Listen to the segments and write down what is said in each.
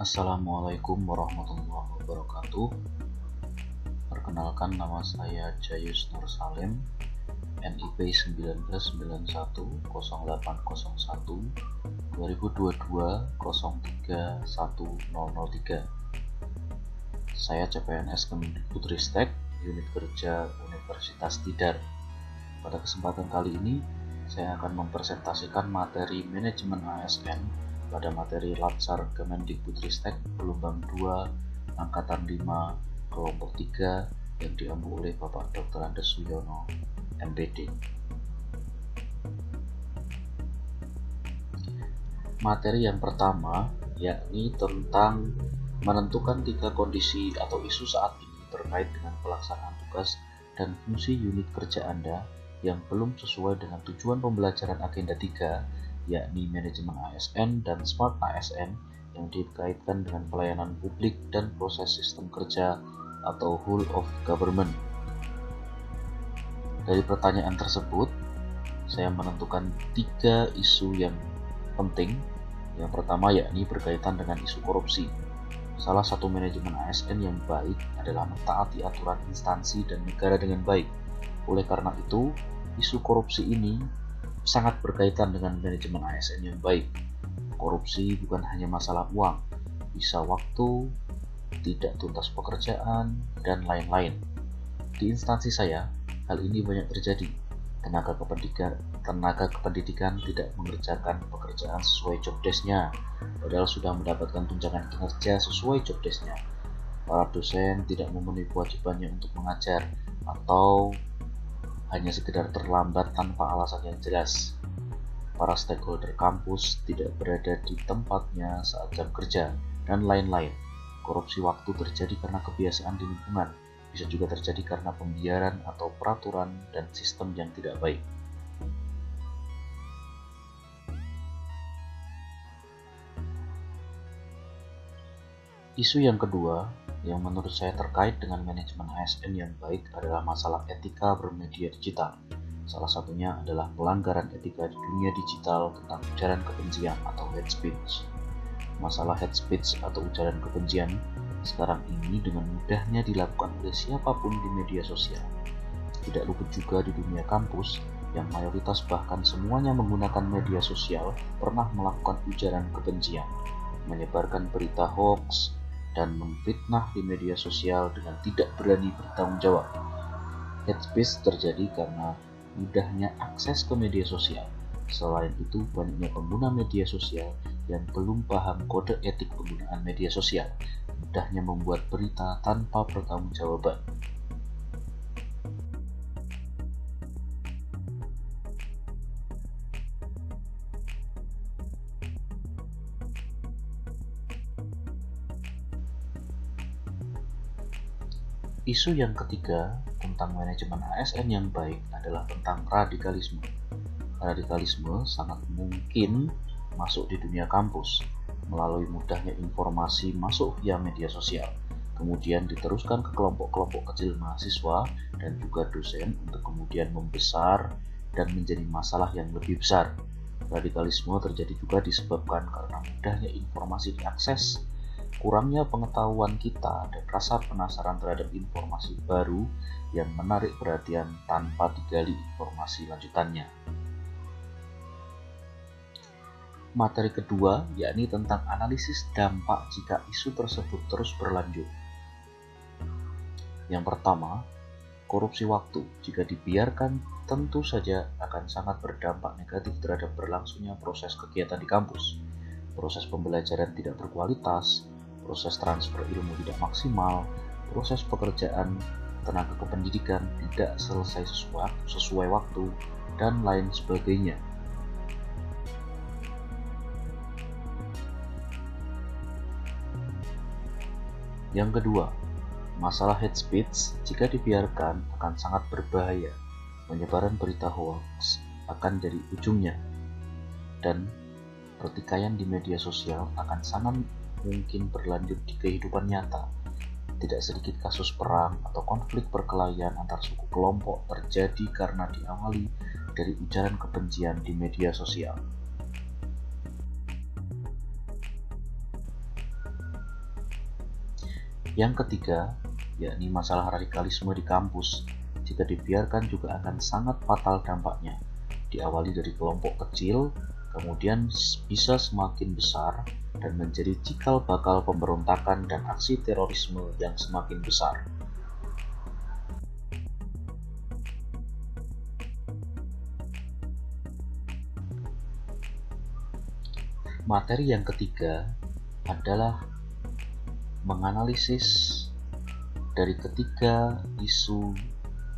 Assalamualaikum warahmatullahi wabarakatuh. Perkenalkan, nama saya Jayus Nur Salim, NIP 19910801 2022 031003. Saya CPNS Kemendikbudristek, Unit Kerja Universitas Tidar. Pada kesempatan kali ini, saya akan mempresentasikan materi manajemen ASN pada materi Latsar Kemendikbudristek Gelombang 2 Angkatan 5 Kelompok 3 yang diampu oleh Bapak Dr. Andes Suyono, MPD. Materi yang pertama yakni tentang menentukan 3 kondisi atau isu saat ini terkait dengan pelaksanaan tugas dan fungsi unit kerja Anda yang belum sesuai dengan tujuan pembelajaran agenda 3, yakni manajemen ASN dan smart ASN yang dikaitkan dengan pelayanan publik dan proses sistem kerja atau whole of government. Dari pertanyaan tersebut, saya menentukan 3 isu yang penting. Yang pertama yakni berkaitan dengan isu korupsi. Salah satu manajemen ASN yang baik adalah mentaati aturan instansi dan negara dengan baik. Oleh karena itu, isu korupsi ini sangat berkaitan dengan manajemen ASN yang baik. Korupsi bukan hanya masalah uang, bisa waktu, tidak tuntas pekerjaan, dan lain-lain. Di instansi saya, hal ini banyak terjadi. Tenaga kependidikan tidak mengerjakan pekerjaan sesuai job desk-nya, padahal sudah mendapatkan tunjangan kinerja sesuai job desk-nya. Para dosen tidak memenuhi kewajibannya untuk mengajar, atau hanya sekedar terlambat tanpa alasan yang jelas. Para stakeholder kampus tidak berada di tempatnya saat jam kerja, dan lain-lain. Korupsi waktu terjadi karena kebiasaan di lingkungan, bisa juga terjadi karena pembiaran atau peraturan dan sistem yang tidak baik. Isu yang kedua yang menurut saya terkait dengan manajemen ASN yang baik adalah masalah etika bermedia digital. Salah satunya adalah pelanggaran etika di dunia digital tentang ujaran kebencian atau hate speech. Masalah hate speech atau ujaran kebencian sekarang ini dengan mudahnya dilakukan oleh siapapun di media sosial. Tidak luput juga di dunia kampus yang mayoritas bahkan semuanya menggunakan media sosial pernah melakukan ujaran kebencian, menyebarkan berita hoax, dan memfitnah di media sosial dengan tidak berani bertanggung jawab. Hate speech terjadi karena mudahnya akses ke media sosial. Selain itu, banyaknya pengguna media sosial yang belum paham kode etik penggunaan media sosial, mudahnya membuat berita tanpa pertanggungjawaban. Isu yang ketiga tentang manajemen ASN yang baik adalah tentang radikalisme. Radikalisme sangat mungkin masuk di dunia kampus melalui mudahnya informasi masuk via media sosial, kemudian diteruskan ke kelompok-kelompok kecil mahasiswa dan juga dosen untuk kemudian membesar dan menjadi masalah yang lebih besar. Radikalisme terjadi juga disebabkan karena mudahnya informasi diakses, kurangnya pengetahuan kita, dan rasa penasaran terhadap informasi baru yang menarik perhatian tanpa digali informasi lanjutannya. Materi kedua yakni tentang analisis dampak jika isu tersebut terus berlanjut. Yang pertama, korupsi waktu jika dibiarkan tentu saja akan sangat berdampak negatif terhadap berlangsungnya proses kegiatan di kampus. Proses pembelajaran tidak berkualitas, proses transfer ilmu tidak maksimal, proses pekerjaan tenaga kependidikan tidak selesai sesuai waktu, dan lain sebagainya. Yang kedua, masalah hate speech jika dibiarkan akan sangat berbahaya. Penyebaran berita hoax akan jadi ujungnya, dan pertikaian di media sosial akan sangat mungkin berlanjut di kehidupan nyata. Tidak sedikit kasus perang atau konflik perkelahian antar suku kelompok terjadi karena diawali dari ujaran kebencian di media sosial. Yang ketiga, yakni masalah radikalisme di kampus. Jika dibiarkan juga akan sangat fatal dampaknya. Diawali dari kelompok kecil, kemudian bisa semakin besar dan menjadi cikal bakal pemberontakan dan aksi terorisme yang semakin besar. Materi yang ketiga adalah menganalisis dari ketiga isu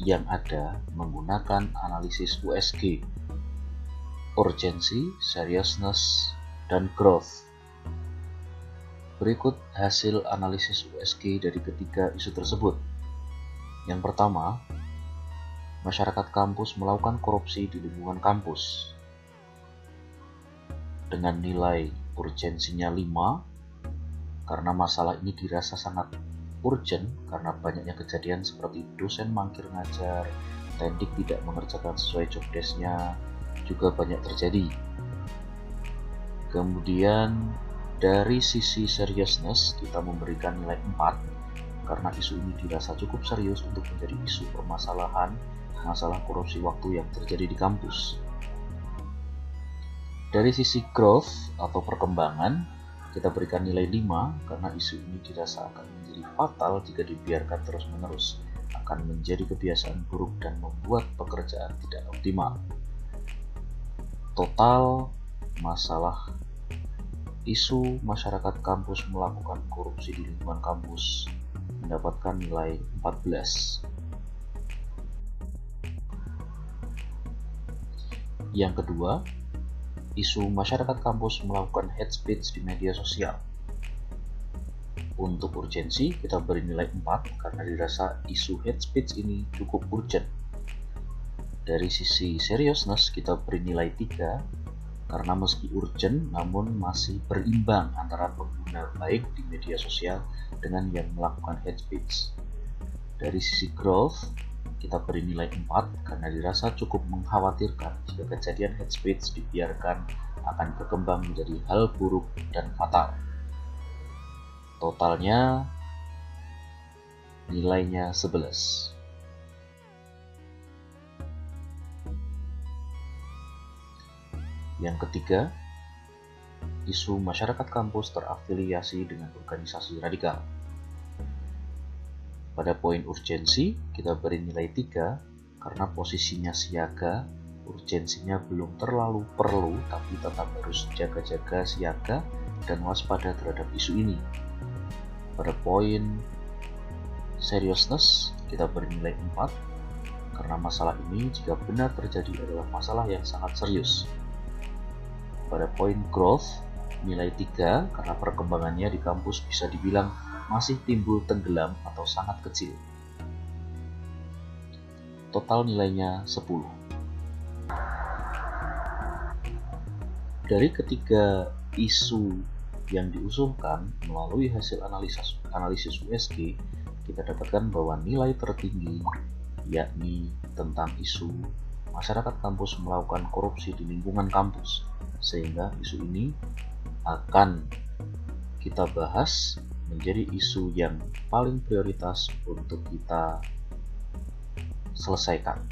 yang ada menggunakan analisis USG, urgency, seriousness, dan growth. Berikut hasil analisis USG dari ketiga isu tersebut. Yang pertama, masyarakat kampus melakukan korupsi di lingkungan kampus dengan nilai urgensinya 5, karena masalah ini dirasa sangat urgent karena banyaknya kejadian seperti dosen mangkir ngajar, tendik tidak mengerjakan sesuai job desk-nya, juga banyak terjadi. Kemudian dari sisi seriousness kita memberikan nilai 4 karena isu ini dirasa cukup serius untuk menjadi isu permasalahan masalah korupsi waktu yang terjadi di kampus. Dari sisi growth atau perkembangan, kita berikan nilai 5 karena isu ini dirasa akan menjadi fatal jika dibiarkan terus-menerus, akan menjadi kebiasaan buruk dan membuat pekerjaan tidak optimal. Total masalah isu masyarakat kampus melakukan korupsi di lingkungan kampus mendapatkan nilai 14. Yang kedua, isu masyarakat kampus melakukan hate speech di media sosial. Untuk urgensi, kita beri nilai 4 karena dirasa isu hate speech ini cukup urgent. Dari sisi seriousness, kita beri nilai 3 karena meski urgent namun masih berimbang antara pengguna baik di media sosial dengan yang melakukan hate speech. Dari sisi growth, kita beri nilai 4 karena dirasa cukup mengkhawatirkan jika kejadian hate speech dibiarkan akan berkembang menjadi hal buruk dan fatal. Totalnya nilainya 11. Yang ketiga, isu masyarakat kampus terafiliasi dengan organisasi radikal. Pada poin urgensi, kita beri nilai 3 karena posisinya siaga, urgensinya belum terlalu perlu, tapi tetap harus jaga-jaga siaga dan waspada terhadap isu ini. Pada poin seriousness, kita beri nilai 4 karena masalah ini jika benar terjadi adalah masalah yang sangat serius. Pada poin growth, nilai 3 karena perkembangannya di kampus bisa dibilang masih timbul tenggelam atau sangat kecil. Total nilainya 10. Dari ketiga isu yang diusulkan melalui hasil analisis USG, kita dapatkan bahwa nilai tertinggi yakni tentang isu masyarakat kampus melakukan korupsi di lingkungan kampus, sehingga isu ini akan kita bahas menjadi isu yang paling prioritas untuk kita selesaikan.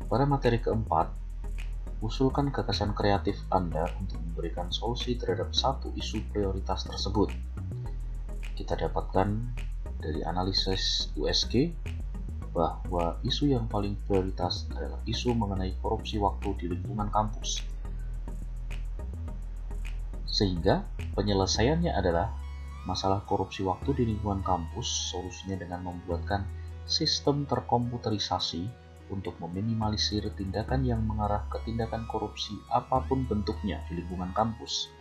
Pada materi keempat, usulkan gagasan kreatif Anda untuk memberikan solusi terhadap satu isu prioritas tersebut. Kita dapatkan dari analisis USG bahwa isu yang paling prioritas adalah isu mengenai korupsi waktu di lingkungan kampus. Sehingga penyelesaiannya adalah masalah korupsi waktu di lingkungan kampus, solusinya dengan membuatkan sistem terkomputerisasi untuk meminimalisir tindakan yang mengarah ke tindakan korupsi apapun bentuknya di lingkungan kampus.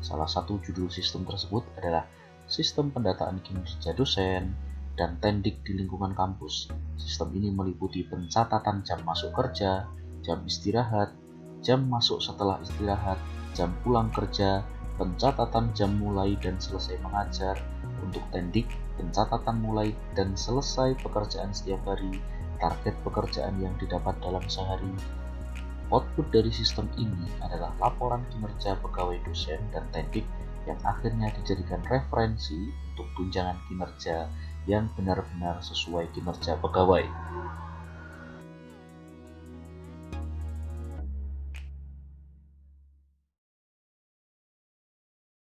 Salah satu judul sistem tersebut adalah Sistem Pendataan Kinerja Dosen dan Tendik di Lingkungan Kampus. Sistem ini meliputi pencatatan jam masuk kerja, jam istirahat, jam masuk setelah istirahat, jam pulang kerja, pencatatan jam mulai dan selesai mengajar. Untuk Tendik, pencatatan mulai dan selesai pekerjaan setiap hari, target pekerjaan yang didapat dalam sehari, Output dari sistem ini adalah laporan kinerja pegawai dosen dan teknik yang akhirnya dijadikan referensi untuk tunjangan kinerja yang benar-benar sesuai kinerja pegawai.